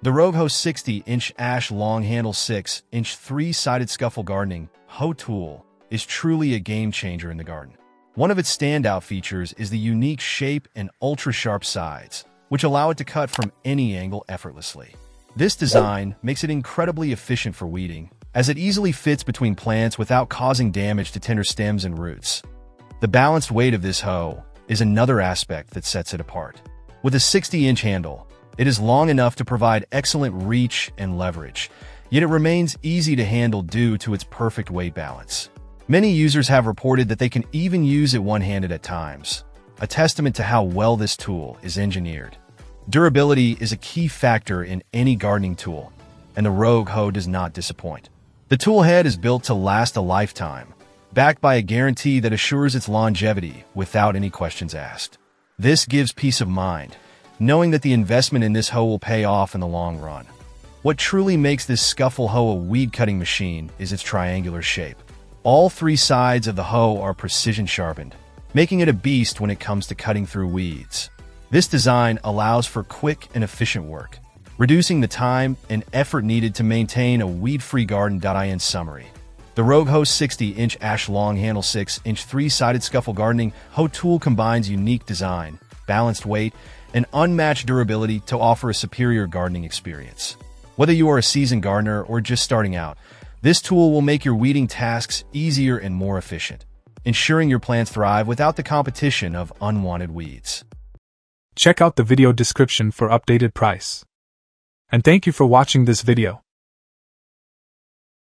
The Rogue Hoe 60-inch Ash Long Handle 6-inch 3-sided scuffle gardening hoe tool is truly a game-changer in the garden. One of its standout features is the unique shape and ultra-sharp sides, which allow it to cut from any angle effortlessly. This design makes it incredibly efficient for weeding, as it easily fits between plants without causing damage to tender stems and roots. The balanced weight of this hoe is another aspect that sets it apart. With a 60-inch handle, it is long enough to provide excellent reach and leverage, yet it remains easy to handle due to its perfect weight balance. Many users have reported that they can even use it one-handed at times, a testament to how well this tool is engineered. Durability is a key factor in any gardening tool, and the Rogue Hoe does not disappoint. The tool head is built to last a lifetime, backed by a guarantee that assures its longevity without any questions asked. This gives peace of mind, knowing that the investment in this hoe will pay off in the long run. What truly makes this scuffle hoe a weed-cutting machine is its triangular shape. All 3 sides of the hoe are precision-sharpened, making it a beast when it comes to cutting through weeds. This design allows for quick and efficient work, reducing the time and effort needed to maintain a weed-free garden. In summary, the Rogue Hoe 60-inch Ash Long Handle 6-inch 3-sided scuffle gardening hoe tool combines unique design, balanced weight, and unmatched durability to offer a superior gardening experience. Whether you are a seasoned gardener or just starting out, this tool will make your weeding tasks easier and more efficient, ensuring your plants thrive without the competition of unwanted weeds. Check out the video description for updated price. And thank you for watching this video.